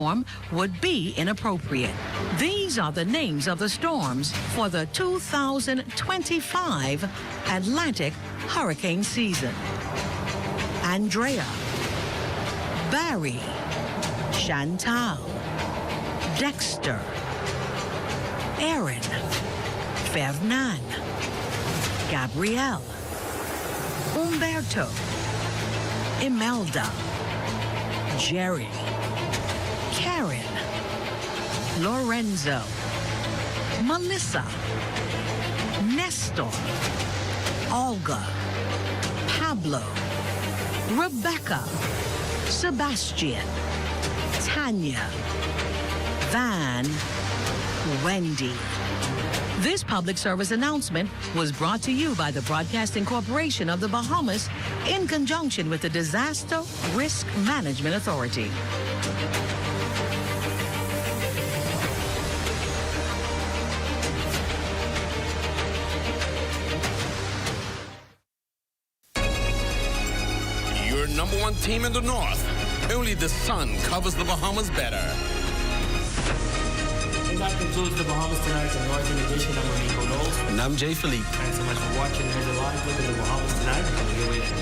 would be inappropriate. These are the names of the storms for the 2025 Atlantic hurricane season. Andrea, Barry, Chantal, Dexter, Erin, Fernand, Gabrielle, Umberto, Imelda, Jerry, Karen, Lorenzo, Melissa, Nestor, Olga, Pablo, Rebecca, Sebastian, Tanya, Van, Wendy. This public service announcement was brought to you by the Broadcasting Corporation of the Bahamas in conjunction with the Disaster Risk Management Authority. Your number one team in the north. Only the sun covers the Bahamas better. And that concludes the Bahamas Tonight and Northern Edition. I'm Rico Knowles. And I'm Jay Philippe. Thanks so much for watching. Here's a live look at the Bahamas Tonight. Coming your way next.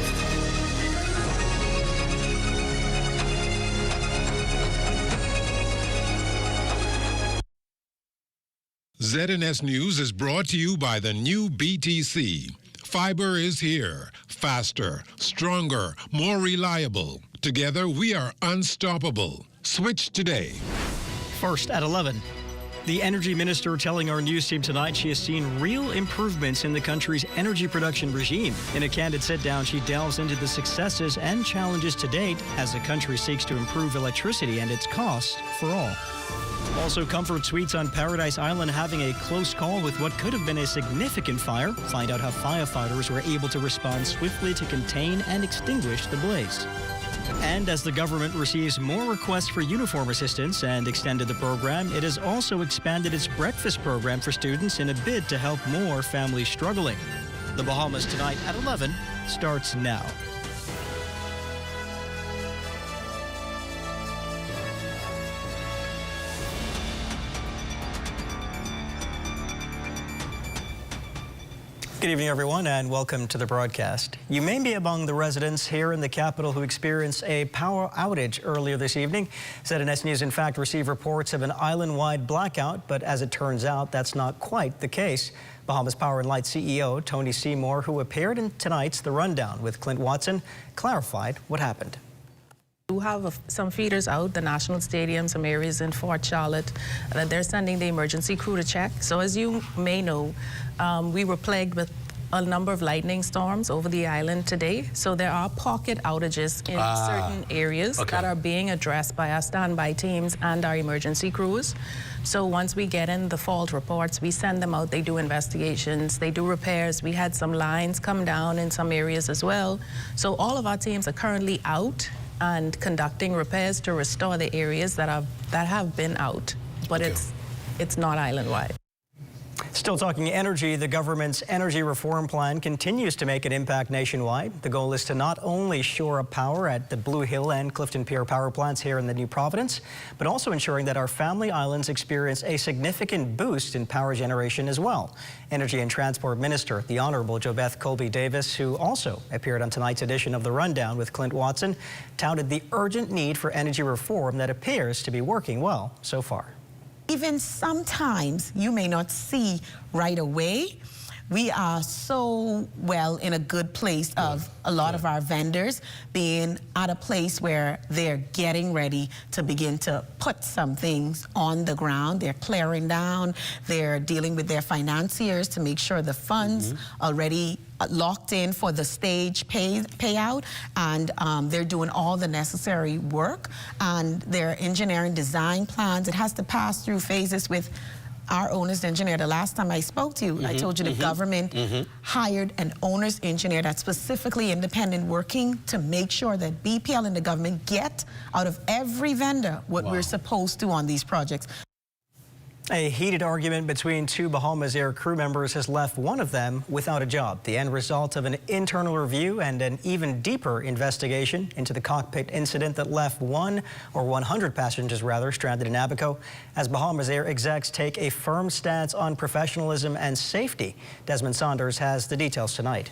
ZNS News is brought to you by the new BTC. Fiber is here. Faster, stronger, more reliable. Together, we are unstoppable. Switch today. First at 11. The energy minister telling our news team tonight she has seen real improvements in the country's energy production regime. In a candid sit-down, she delves into the successes and challenges to date as the country seeks to improve electricity and its costs for all. Also, Comfort Suites on Paradise Island having a close call with what could have been a significant fire. Find out how firefighters were able to respond swiftly to contain and extinguish the blaze. And as the government receives more requests for uniform assistance and extended the program, it has also expanded its breakfast program for students in a bid to help more families struggling. The Bahamas Tonight at 11 starts now. Good evening, everyone, and welcome to the broadcast. You may be among the residents here in the capital who experienced a power outage earlier this evening. ZNS News, in fact, received reports of an island-wide blackout, but as it turns out, that's not quite the case. Bahamas Power and Light CEO Tony Seymour, who appeared in tonight's The Rundown with Clint Watson, clarified what happened. We have some feeders out, the National Stadium, some areas in Fort Charlotte, that they're sending the emergency crew to check. So as you may know, we were plagued with a number of lightning storms over the island today. So there are pocket outages in certain areas that are being addressed by our standby teams and our emergency crews. So once we get in the fault reports, we send them out, they do investigations, they do repairs. We had some lines come down in some areas as well. So all of our teams are currently out and conducting repairs to restore the areas that have been out, but it's not island-wide. Still talking energy, the government's energy reform plan continues to make an impact nationwide. The goal is to not only shore up power at the Blue Hill and Clifton Pier power plants here in the New Providence, but also ensuring that our family islands experience a significant boost in power generation as well. Energy and Transport Minister, the Honorable Jobeth Colby-Davis, who also appeared on tonight's edition of The Rundown with Clint Watson, touted the urgent need for energy reform that appears to be working well so far. Even sometimes you may not see right away. We are so well in a good place of a lot of our vendors being at a place where they're getting ready to begin to put some things on the ground. They're clearing down, they're dealing with their financiers to make sure the funds already locked in for the stage payout, and they're doing all the necessary work, and their engineering design plans. It has to pass through phases with our owner's engineer. The last time I spoke to you, I told you the government hired an owner's engineer that's specifically independent, working to make sure that BPL and the government get out of every vendor what we're supposed to on these projects. A heated argument between two Bahamasair crew members has left one of them without a job. The end result of an internal review and an even deeper investigation into the cockpit incident that left 100 passengers stranded in Abaco, as Bahamasair execs take a firm stance on professionalism and safety. Desmond Saunders has the details tonight.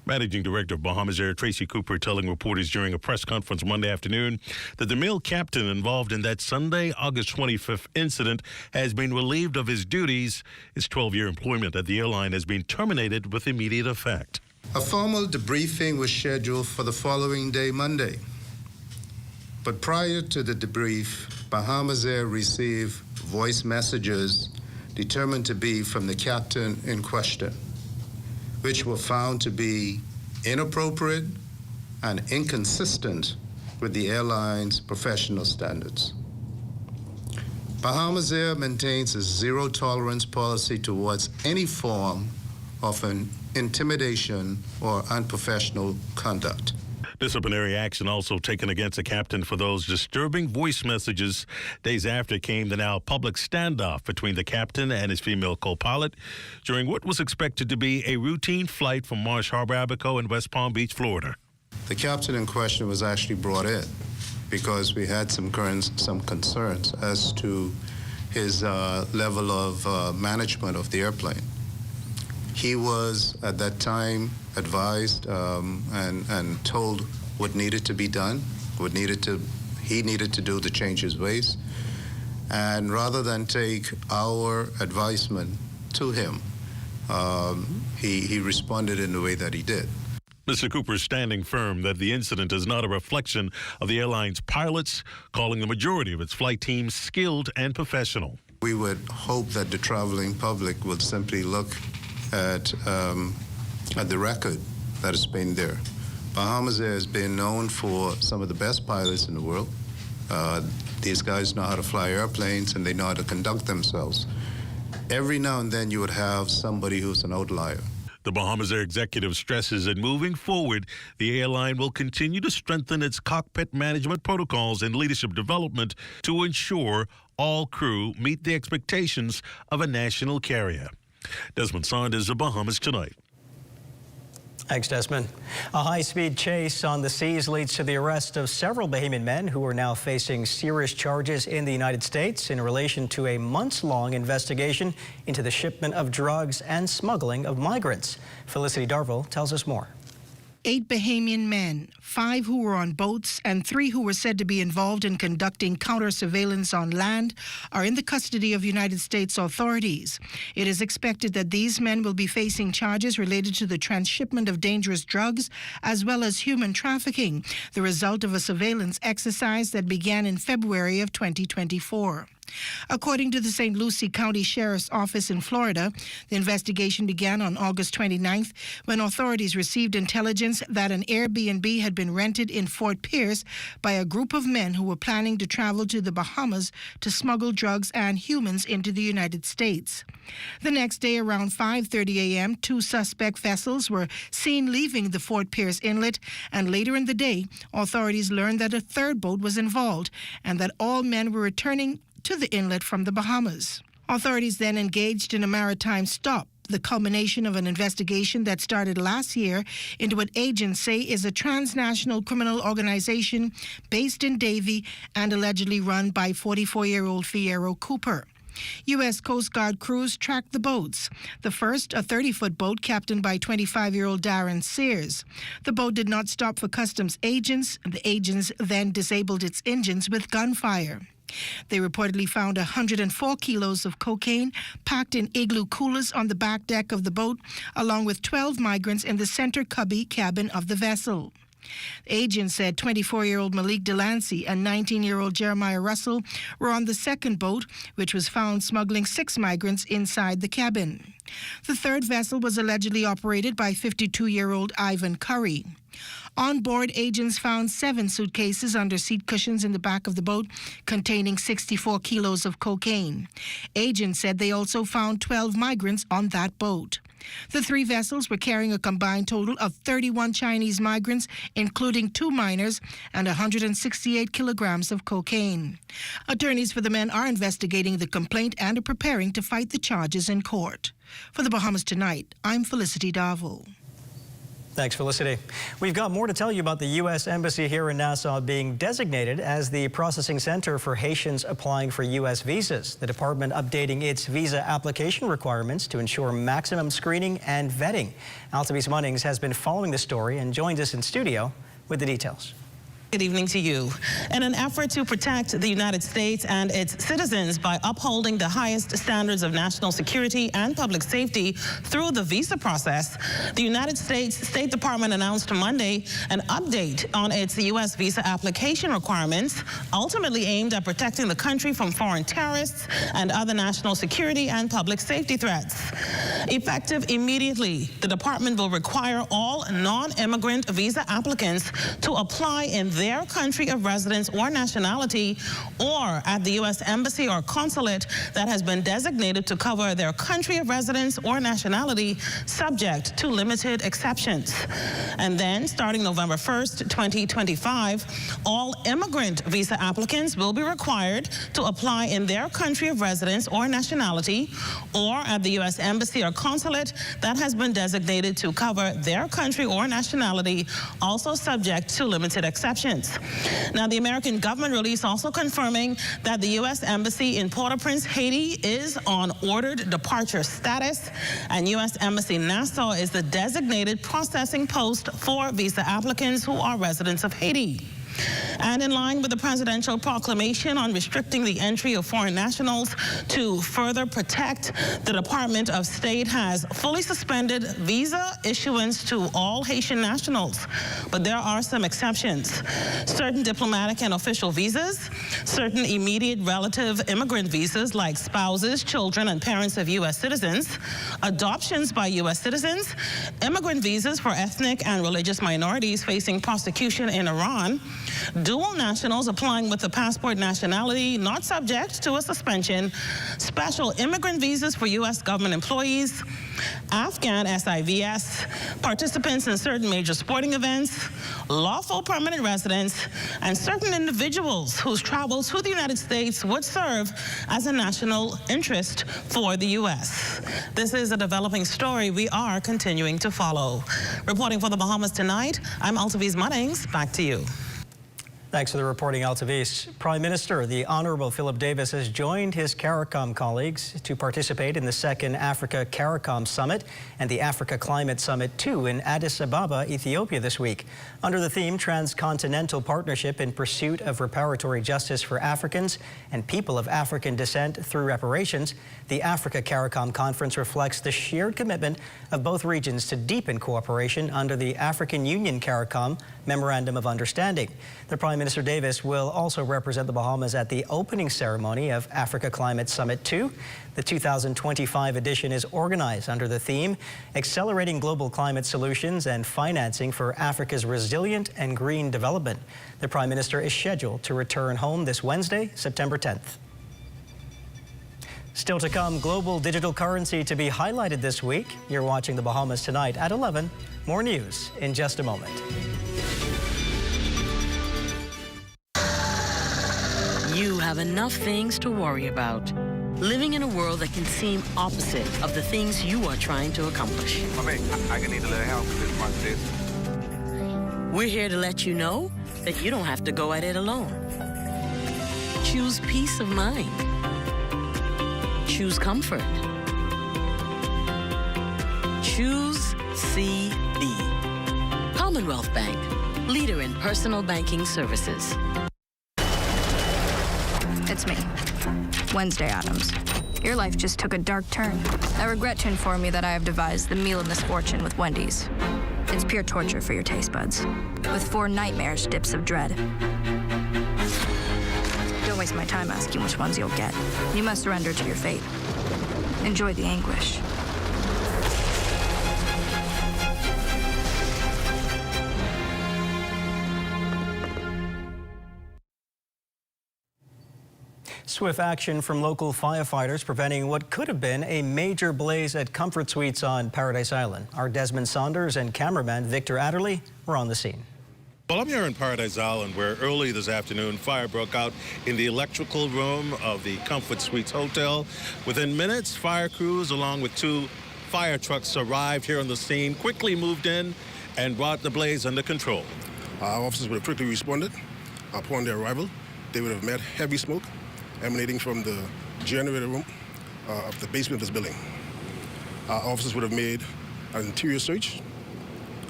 Managing Director of Bahamasair Tracy Cooper telling reporters during a press conference Monday afternoon that the male captain involved in that Sunday, August 25th incident has been relieved of his duties. His 12-year employment at the airline has been terminated with immediate effect. A formal debriefing was scheduled for the following day, Monday. But prior to the debrief, Bahamasair received voice messages determined to be from the captain in question, which were found to be inappropriate and inconsistent with the airline's professional standards. Bahamasair maintains a zero-tolerance policy towards any form of an intimidation or unprofessional conduct. Disciplinary action also taken against the captain for those disturbing voice messages. Days after came the now public standoff between the captain and his female co-pilot during what was expected to be a routine flight from Marsh Harbor, Abaco in West Palm Beach, Florida. The captain in question was actually brought in because we had some concerns as to his level of management of the airplane. He was at that time advised and told what needed to be done, he needed to do to change his ways. And rather than take our advisement to him, he responded in the way that he did. Mr. Cooper is standing firm that the incident is not a reflection of the airline's pilots, calling the majority of its flight teams skilled and professional. We would hope that the traveling public would simply look at the record that has been there. Bahamasair has been known for some of the best pilots in the world. These guys know how to fly airplanes and they know how to conduct themselves. Every now and then you would have somebody who's an outlier. The Bahamasair executive stresses that moving forward, the airline will continue to strengthen its cockpit management protocols and leadership development to ensure all crew meet the expectations of a national carrier. Desmond Saunders of Bahamas Tonight. Thanks, Desmond. A high-speed chase on the seas leads to the arrest of several Bahamian men who are now facing serious charges in the United States in relation to a months-long investigation into the shipment of drugs and smuggling of migrants. Felicity Darville tells us more. 8 Bahamian men, 5 who were on boats and 3 who were said to be involved in conducting counter-surveillance on land, are in the custody of United States authorities. It is expected that these men will be facing charges related to the transshipment of dangerous drugs as well as human trafficking, the result of a surveillance exercise that began in February of 2024. According to the St. Lucie County Sheriff's Office in Florida, the investigation began on August 29th when authorities received intelligence that an Airbnb had been rented in Fort Pierce by a group of men who were planning to travel to the Bahamas to smuggle drugs and humans into the United States. The next day, around 5:30 a.m., 2 suspect vessels were seen leaving the Fort Pierce inlet, and later in the day, authorities learned that a third boat was involved and that all men were returning to the inlet from the Bahamas. Authorities then engaged in a maritime stop, the culmination of an investigation that started last year into what agents say is a transnational criminal organization based in Davie and allegedly run by 44-year-old Fierro Cooper. U.S. Coast Guard crews tracked the boats. The first, a 30-foot boat captained by 25-year-old Darren Sears. The boat did not stop for customs agents. The agents then disabled its engines with gunfire. They reportedly found 104 kilos of cocaine packed in igloo coolers on the back deck of the boat, along with 12 migrants in the center cubby cabin of the vessel. Agents said 24-year-old Malik Delancey and 19-year-old Jeremiah Russell were on the second boat, which was found smuggling 6 migrants inside the cabin. The third vessel was allegedly operated by 52-year-old Ivan Curry. On board, agents found 7 suitcases under seat cushions in the back of the boat containing 64 kilos of cocaine. Agents said they also found 12 migrants on that boat. The 3 vessels were carrying a combined total of 31 Chinese migrants, including 2 minors, and 168 kilograms of cocaine. Attorneys for the men are investigating the complaint and are preparing to fight the charges in court. For the Bahamas Tonight, I'm Felicity Darville. Thanks, Felicity. We've got more to tell you about the U.S. Embassy here in Nassau being designated as the processing center for Haitians applying for U.S. visas. The department updating its visa application requirements to ensure maximum screening and vetting. Altavis Munnings has been following the story and joins us in studio with the details. Good evening to you. In an effort to protect the United States and its citizens by upholding the highest standards of national security and public safety through the visa process, the United States State Department announced Monday an update on its U.S. visa application requirements, ultimately aimed at protecting the country from foreign terrorists and other national security and public safety threats. Effective immediately, the department will require all non-immigrant visa applicants to apply in their country of residence or nationality, or at the U.S. Embassy or consulate that has been designated to cover their country of residence or nationality, subject to limited exceptions. And then, starting November 1st, 2025, all immigrant visa applicants will be required to apply in their country of residence or nationality, or at the U.S. Embassy or consulate that has been designated to cover their country or nationality, also subject to limited exceptions. Now, the American government release also confirming that the U.S. Embassy in Port-au-Prince, Haiti is on ordered departure status, and U.S. Embassy Nassau is the designated processing post for visa applicants who are residents of Haiti. And in line with the presidential proclamation on restricting the entry of foreign nationals to further protect, the Department of State has fully suspended visa issuance to all Haitian nationals. But there are some exceptions. Certain diplomatic and official visas, certain immediate relative immigrant visas like spouses, children, and parents of U.S. citizens, adoptions by U.S. citizens, immigrant visas for ethnic and religious minorities facing prosecution in Iran, dual nationals applying with a passport nationality not subject to a suspension, special immigrant visas for U.S. government employees, Afghan SIVS, participants in certain major sporting events, lawful permanent residents, and certain individuals whose travel to the United States would serve as a national interest for the U.S. This is a developing story we are continuing to follow. Reporting for the Bahamas Tonight, I'm Altavis Munnings. Back to you. Thanks for the reporting, Altavis. Prime Minister, the Honourable Philip Davis, has joined his CARICOM colleagues to participate in the second Africa CARICOM Summit and the Africa Climate Summit 2 in Addis Ababa, Ethiopia this week. Under the theme Transcontinental Partnership in Pursuit of Reparatory Justice for Africans and People of African Descent Through Reparations, the Africa CARICOM Conference reflects the shared commitment of both regions to deepen cooperation under the African Union CARICOM Memorandum of Understanding. The Prime Minister Davis will also represent the Bahamas at the opening ceremony of Africa Climate Summit 2. The 2025 edition is organized under the theme Accelerating Global Climate Solutions and Financing for Africa's Resilient and Green Development. The Prime Minister is scheduled to return home this Wednesday, September 10th. Still to come, global digital currency to be highlighted this week. You're watching the Bahamas Tonight at 11. More news in just a moment. You have enough things to worry about. Living in a world that can seem opposite of the things you are trying to accomplish. I can need a little help with this. We're here to let you know that you don't have to go at it alone. Choose peace of mind. Choose comfort. Choose CB. Commonwealth Bank, leader in personal banking services. It's me, Wednesday Addams. Your life just took a dark turn. I regret to inform you that I have devised the meal of misfortune with Wendy's. It's pure torture for your taste buds, with 4 nightmarish dips of dread. Don't waste my time asking which ones you'll get. You must surrender to your fate. Enjoy the anguish. Swift action from local firefighters preventing what could have been a major blaze at Comfort Suites on Paradise Island. Our Desmond Saunders and cameraman Victor Adderley were on the scene. Well, I'm here in Paradise Island, where early this afternoon, fire broke out in the electrical room of the Comfort Suites Hotel. Within minutes, fire crews, along with 2 fire trucks, arrived here on the scene, quickly moved in, and brought the blaze under control. Our officers would have quickly responded. Upon their arrival, they would have met heavy smoke emanating from the generator room of the basement of this building. Our officers would have made an interior search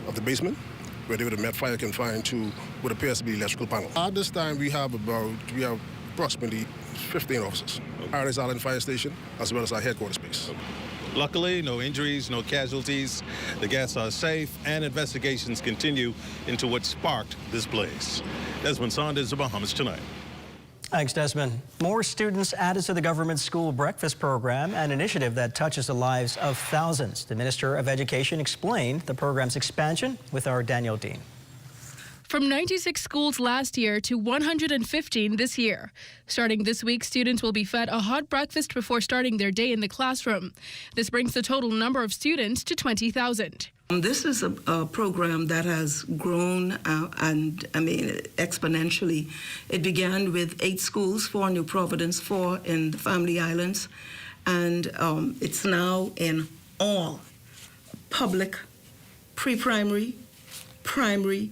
of the basement, where they would have met fire confined to what appears to be electrical panel. At this time, we have approximately 15 officers. Paradise Island Fire Station, as well as our headquarters space. Luckily, no injuries, no casualties. The guests are safe, and investigations continue into what sparked this blaze. Desmond Saunders, The Bahamas Tonight. Thanks, Desmond. More students added to the government school breakfast program, an initiative that touches the lives of thousands. The Minister of Education explained the program's expansion with our Danielle Dean. From 96 schools last year to 115 this year. Starting this week, students will be fed a hot breakfast before starting their day in the classroom. This brings the total number of students to 20,000. This is a program that has grown exponentially. It began with 8 schools, 4 in New Providence, 4 in the Family Islands, and it's now in all public, pre-primary, primary,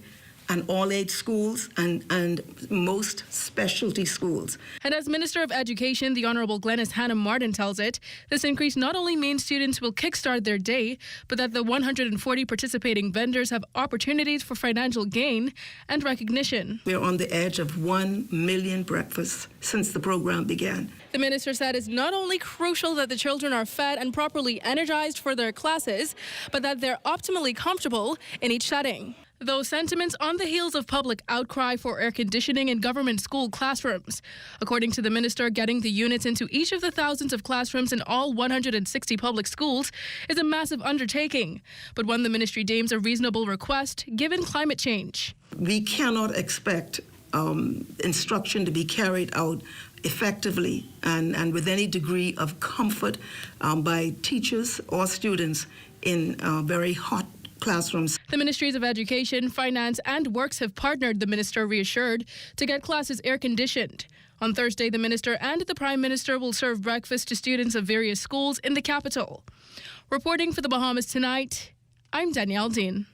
and all 8 schools and most specialty schools. And as Minister of Education, the Honourable Glenys Hannah Martin tells it, this increase not only means students will kickstart their day, but that the 140 participating vendors have opportunities for financial gain and recognition. We're on the edge of 1 million breakfasts since the program began. The minister said it's not only crucial that the children are fed and properly energized for their classes, but that they're optimally comfortable in each setting. Those sentiments on the heels of public outcry for air conditioning in government school classrooms. According to the minister, getting the units into each of the thousands of classrooms in all 160 public schools is a massive undertaking, but one the ministry deems a reasonable request given climate change. We cannot expect instruction to be carried out effectively and with any degree of comfort by teachers or students in very hot classrooms. The Ministries of Education, Finance and Works have partnered, the minister reassured, to get classes air-conditioned. On Thursday, the minister and the Prime Minister will serve breakfast to students of various schools in the capital. Reporting for the Bahamas Tonight, I'm Danielle Dean.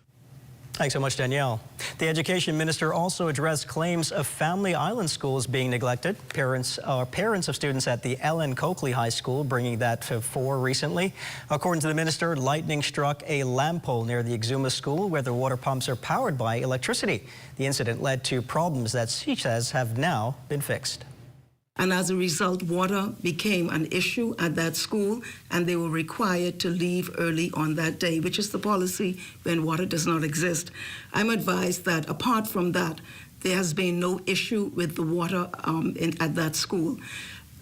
Thanks so much, Danielle. The Education Minister also addressed claims of Family Island schools being neglected. Parents of students at the Ellen Coakley High School bringing that to fore recently. According to the minister, lightning struck a lamp pole near the Exuma School where the water pumps are powered by electricity. The incident led to problems that she says have now been fixed. And as a result, water became an issue at that school, and they were required to leave early on that day, which is the policy when water does not exist. I'm advised that apart from that, there has been no issue with the water at that school.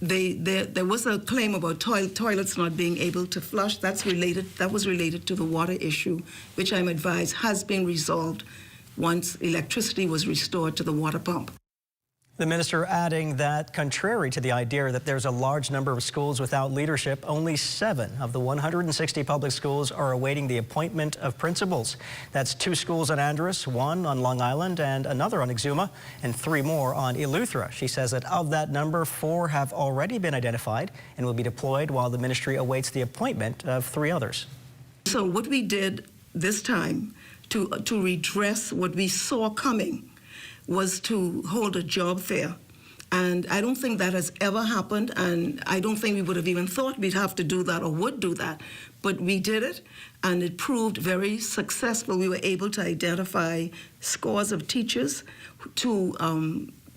There was a claim about toilets not being able to flush. That was related to the water issue, which I'm advised has been resolved once electricity was restored to the water pump. The minister adding that, contrary to the idea that there's a large number of schools without leadership, only 7 of the 160 public schools are awaiting the appointment of principals. That's 2 schools on Andros, 1 on Long Island, and another on Exuma, and 3 more on Eleuthera. She says that of that number, 4 have already been identified and will be deployed while the ministry awaits the appointment of 3 others. So what we did this time to redress what we saw coming was to hold a job fair. And I don't think that has ever happened, and I don't think we would have even thought we'd have to do that or would do that. But we did it, and it proved very successful. We were able to identify scores of teachers to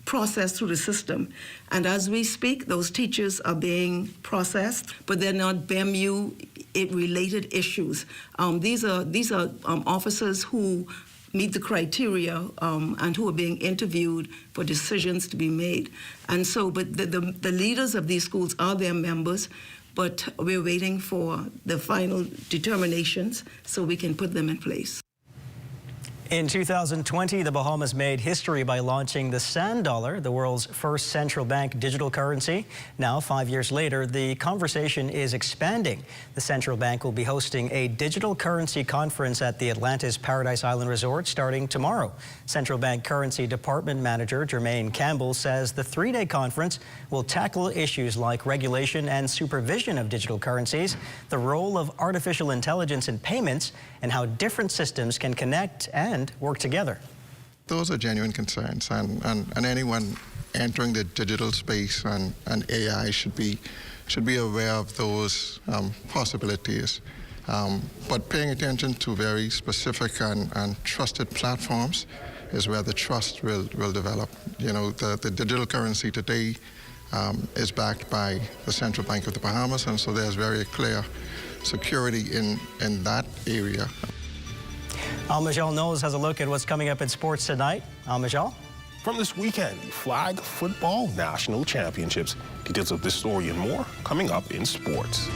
process through the system. And as we speak, those teachers are being processed, but they're not BEMU-related issues. These are officers who meet the criteria and who are being interviewed for decisions to be made. And so, but the leaders of these schools are their members, but we're waiting for the final determinations so we can put them in place. In 2020, the Bahamas made history by launching the sand dollar, the world's first central bank digital currency. Now, 5 years later, the conversation is expanding. The central bank will be hosting a digital currency conference at the Atlantis Paradise Island Resort starting tomorrow. Central Bank Currency Department Manager Jermaine Campbell says the three-day conference will tackle issues like regulation and supervision of digital currencies, the role of artificial intelligence in payments, and how different systems can connect and work together. Those are genuine concerns, and anyone entering the digital space and AI should be aware of those possibilities. But paying attention to very specific and trusted platforms is where the trust will develop. You know, the digital currency today is backed by the Central Bank of the Bahamas, and so there's very clear security in that area. Al-Majal Knowles has a look at what's coming up in sports tonight. Al-Majal? From this weekend, Flag Football National Championships. Details of this story and more coming up in sports.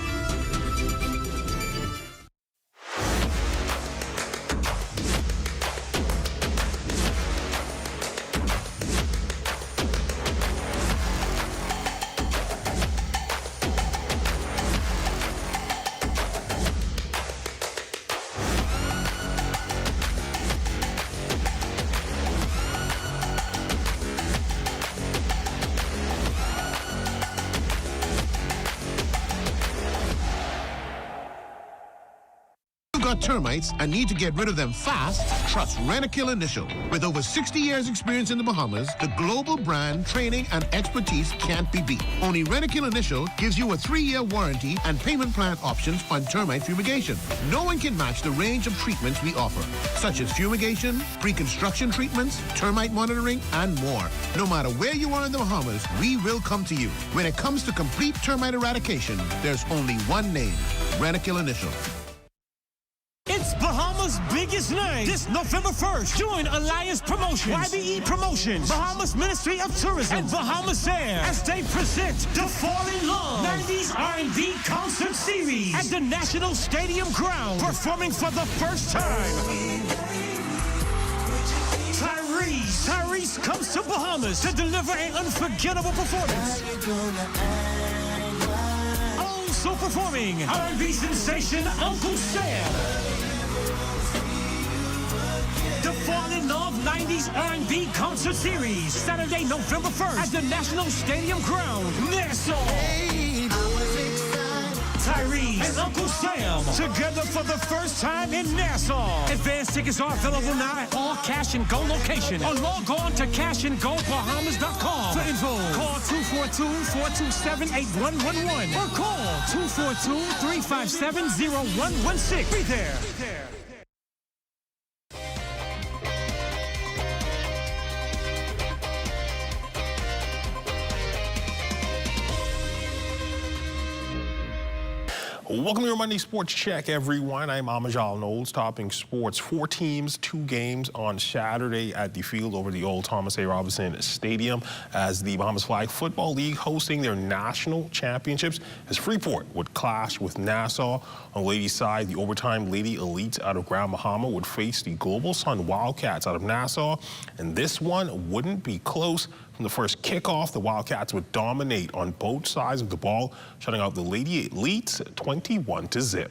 Got termites and need to get rid of them fast, trust Rentokil Initial. With over 60 years experience in the Bahamas, the global brand, training, and expertise can't be beat. Only Rentokil Initial gives you a 3-year warranty and payment plan options on termite fumigation. No one can match the range of treatments we offer, such as fumigation, pre-construction treatments, termite monitoring, and more. No matter where you are in the Bahamas, we will come to you. When it comes to complete termite eradication, there's only one name, Rentokil Initial. It's Bahamas' biggest night this November 1st. Join Elias Promotions, YBE Promotions, Bahamas Ministry of Tourism, and Bahamasair as they present the Fall in Love 90s R&B Concert Series at the National Stadium Ground. Performing for the first time, Tyrese comes to Bahamas to deliver an unforgettable performance. Also performing R&B sensation Uncle Sam. The Fall in Love 90s R&B Concert Series, Saturday, November 1st at the National Stadium Ground, Nassau. Tyrese and Uncle Sam together for the first time in Nassau. Advance tickets are available now at all Cash and Go locations or log on to cashandgobahamas.com. For info, call 242-427-8111 or call 242-357-0116. Be there. Welcome to your Monday Sports Check, everyone. I'm Al-Majal Knowles, topping sports. 4 teams, 2 games on Saturday at the field over the old Thomas A. Robinson Stadium as the Bahamas Flag Football League hosting their national championships as Freeport would clash with Nassau. On the ladies' side, the overtime Lady Elites out of Grand Bahama would face the Global Sun Wildcats out of Nassau, and this one wouldn't be close. From the first kickoff, the Wildcats would dominate on both sides of the ball, shutting out the Lady Elites 21-0.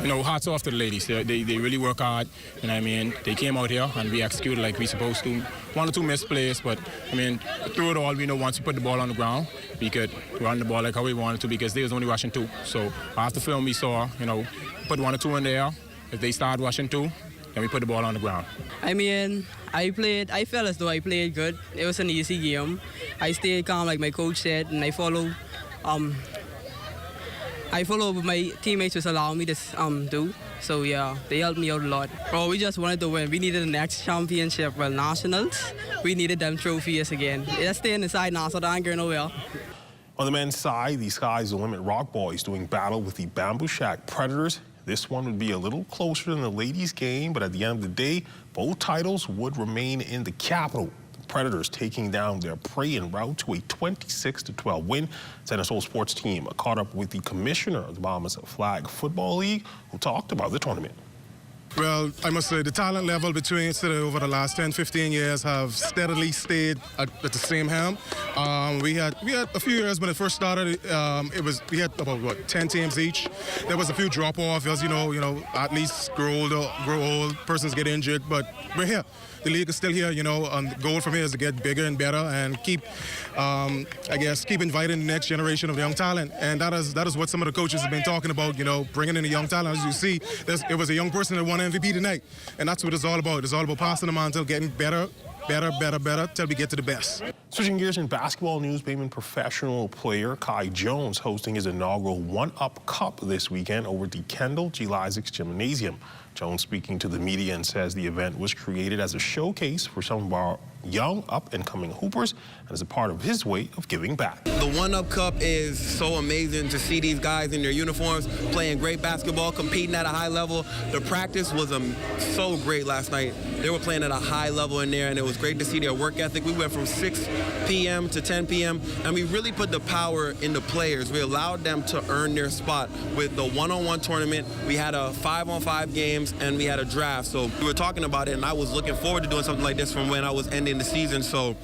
You know, hats off to the ladies. They really work hard. You know what I mean? They came out here and we executed like we supposed to. 1 or 2 missed plays, but I mean, through it all, we know once we put the ball on the ground, we could run the ball like how we wanted to because they was only rushing 2. So after film, we saw, you know, put 1 or 2 in there. If they start rushing 2, then we put the ball on the ground. I mean, I felt as though I played good. It was an easy game. I stayed calm like my coach said, and I followed what my teammates was allowing me to do. So yeah, they helped me out a lot. Bro, we just wanted to win. We needed the next championship, well, nationals. We needed them trophies again. Just staying inside Nassau, they ain't going nowhere. On the men's side, the Sky's the Limit Rock Boys doing battle with the Bamboo Shack Predators. This one would be a little closer than the ladies' game, but at the end of the day, both titles would remain in the capital. The Predators taking down their prey en route to a 26-12 win. NSO sports team caught up with the commissioner of the Bahamas Flag Football League, who talked about the tournament. Well, I must say the talent level between City over the last 10, 15 years have steadily stayed at the same helm. We had a few years when it first started. We had about 10 teams each. There was a few drop off, as you know, athletes grow old, persons get injured, but we're here. The league is still here, and the goal from here is to get bigger and better and keep inviting the next generation of young talent. And that is what some of the coaches have been talking about, bringing in the young talent. As you see, it was a young person that won MVP tonight, and that's what it's all about. It's all about passing the mantle, getting better till we get to the best. Switching gears in basketball news, Bayman professional player Kai Jones hosting his inaugural One-Up Cup this weekend over at the Kendall G. Lysick's Gymnasium. Jones speaking to the media and says the event was created as a showcase for some of our young up-and-coming hoopers and as a part of his way of giving back. The One-Up Cup is so amazing to see these guys in their uniforms playing great basketball, competing at a high level. The practice was so great last night. They were playing at a high level in there, and it was great to see their work ethic. We went from 6 p.m. to 10 p.m., and we really put the power in the players. We allowed them to earn their spot with the one-on-one tournament. We had a 5-on-5 games, and we had a draft. So we were talking about it, and I was looking forward to doing something like this from when I was ending the season. So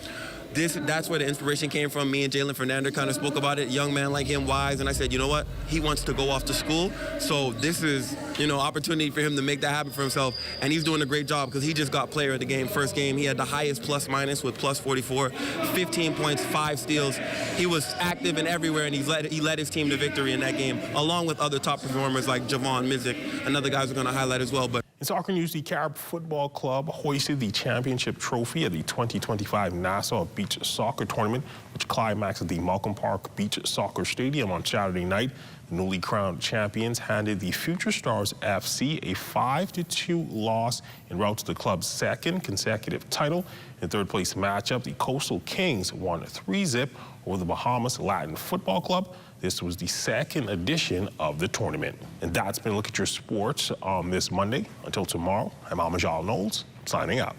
that's where the inspiration came from. Me and Jalen Fernandez kind of spoke about it. Young man like him, wise, and I said, you know what? He wants to go off to school, so this is, opportunity for him to make that happen for himself, and he's doing a great job because he just got player of the game. First game, he had the highest plus-minus with plus 44, 15 points, 5 steals. He was active and everywhere, and he led his team to victory in that game, along with other top performers like Javon Mizik and other guys we're going to highlight as well. But in soccer news, the Carib Football Club hoisted the championship trophy at the 2025 Nassau Beach Soccer Tournament, which climaxed at the Malcolm Park Beach Soccer Stadium on Saturday night. The newly crowned champions handed the Future Stars FC a 5-2 loss en route to the club's second consecutive title. In third place matchup, the Coastal Kings won 3-0 over the Bahamas Latin Football Club. This was the second edition of the tournament. And that's been a look at your sports on this Monday. Until tomorrow, I'm Amajal Knowles, signing out.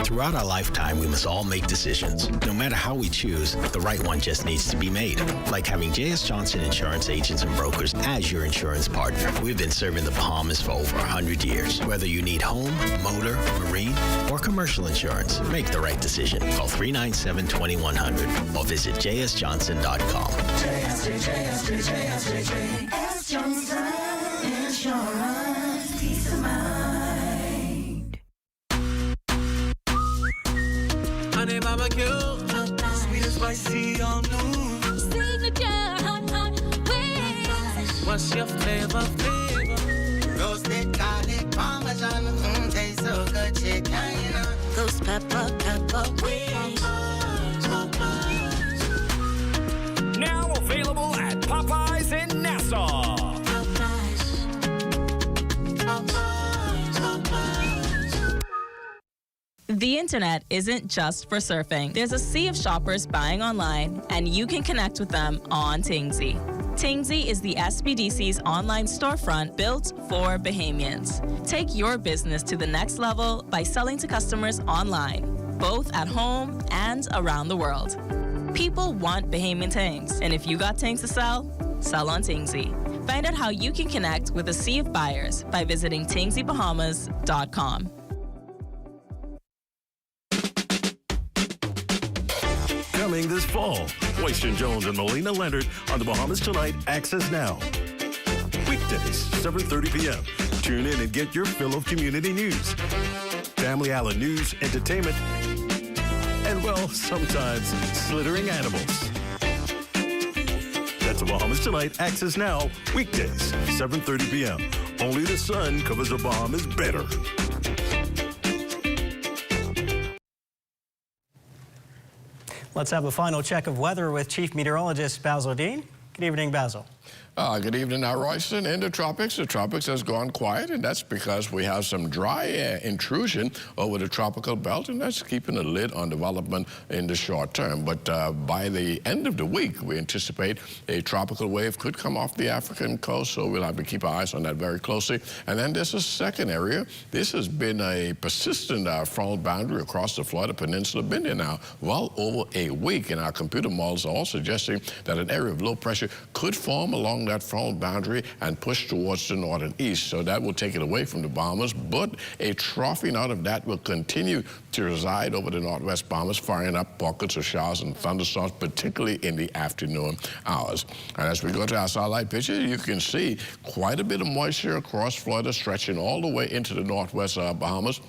Throughout our lifetime, we must all make decisions. No matter how we choose, the right one just needs to be made. Like having J.S. Johnson Insurance Agents and Brokers as your insurance partner. We've been serving the Bahamas for over 100 years. Whether you need home, motor, marine, or commercial insurance, make the right decision. Call 397-2100 or visit jsjohnson.com. JS Johnson Insurance. Peace of mind. Honey barbecue, sweet and spicy, all new. Signature hot wings. What's your flavor? Roasted garlic parmesan, tastes so good, chicken. Those pepper wings. Now available at Popeyes in Nassau. The internet isn't just for surfing. There's a sea of shoppers buying online, and you can connect with them on Tingsy. Tingsy is the SBDC's online storefront built for Bahamians. Take your business to the next level by selling to customers online, both at home and around the world. People want Bahamian things, and if you got things to sell, sell on Tingsy. Find out how you can connect with a sea of buyers by visiting TingsyBahamas.com. Coming this fall, Royston Jones and Melina Leonard on the Bahamas Tonight Access Now. Weekdays, 7:30 p.m. Tune in and get your fill of community news. Family Island news, entertainment, and, well, sometimes slithering animals. That's the Bahamas Tonight Access Now. Weekdays, 7:30 p.m. Only the sun covers the Bahamas better. Let's have a final check of weather with Chief Meteorologist Basil Dean. Good evening, Basil. Good evening now, Royston. In the tropics has gone quiet, and that's because we have some dry air intrusion over the tropical belt, and that's keeping a lid on development in the short term. But by the end of the week, we anticipate a tropical wave could come off the African coast, so we'll have to keep our eyes on that very closely. And then there's a second area. This has been a persistent frontal boundary across the Florida Peninsula, been there now well over a week, and our computer models are all suggesting that an area of low pressure could form along that frontal boundary and push towards the north and east. So that will take it away from the Bahamas, but a troughing out of that will continue to reside over the northwest Bahamas, firing up pockets of showers and thunderstorms, particularly in the afternoon hours. And as we go to our satellite picture, you can see quite a bit of moisture across Florida, stretching all the way into the northwest Bahamas.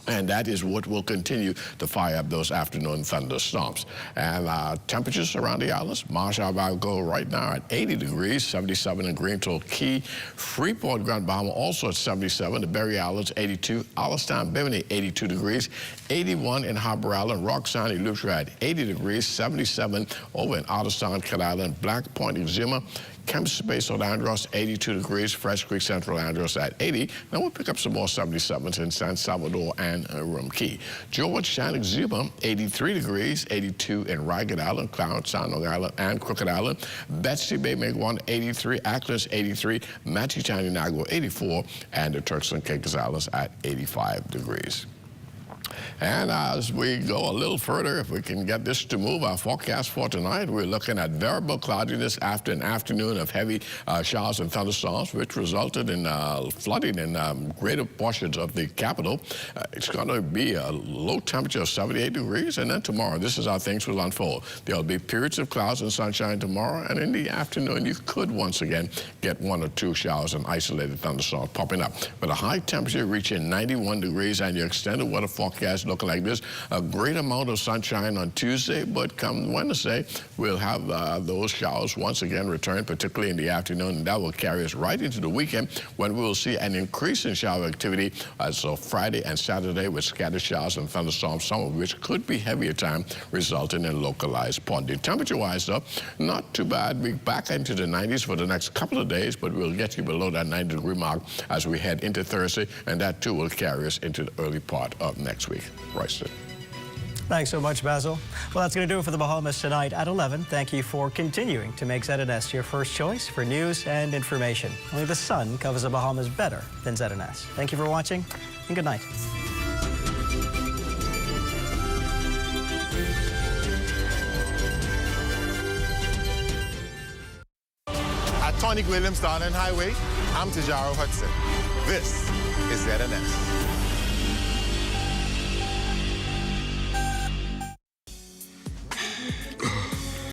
And that is what will continue to fire up those afternoon thunderstorms. And temperatures around the islands, Marshall Island go right now at 80 degrees, 77 in Greenville Key. Freeport, Grand Bahama also at 77. The Berry Islands, 82. Alistown, Bimini, 82 degrees. 81 in Harbor Island. Rock Sound, Eleuthera at 80 degrees, 77 over in Otterstown, Cat Island. Black Point, Exuma. Kemp Space, Orlandros, 82 degrees. Fresh Creek, Central Andros at 80. Then we'll pick up some more 77s in San Salvador and Rum Key. Georgetown, Exuma, 83 degrees. 82 in Ragged Island, Clarence, San Island, and Crooked Island. Betsy Bay, Miagwan, 83. Ackles, 83. Matchitown, Inagua, 84. And the Turks and Caicos Islands at 85 degrees. And as we go a little further, if we can get this to move, our forecast for tonight, we're looking at variable cloudiness after an afternoon of heavy showers and thunderstorms, which resulted in flooding in greater portions of the capital. It's going to be a low temperature of 78 degrees, and then tomorrow, this is how things will unfold. There'll be periods of clouds and sunshine tomorrow, and in the afternoon, you could once again get 1 or 2 showers and isolated thunderstorms popping up. But a high temperature reaching 91 degrees, and your extended weather forecast looking like this. A great amount of sunshine on Tuesday, but come Wednesday, we'll have those showers once again return, particularly in the afternoon, and that will carry us right into the weekend when we will see an increase in shower activity. So Friday and Saturday with scattered showers and thunderstorms, some of which could be heavy at times, resulting in localized ponding. Temperature-wise, though, not too bad. We're back into the 90s for the next couple of days, but we'll get you below that 90-degree mark as we head into Thursday, and that, too, will carry us into the early part of next week. Royston. Thanks so much, Basil. Well, that's going to do it for the Bahamas tonight at 11. Thank you for continuing to make ZNS your first choice for news and information. Only the sun covers the Bahamas better than ZNS. Thank you for watching, and good night. At Tonic Williams Darling Highway, I'm Tijaro Hudson. This is ZNS.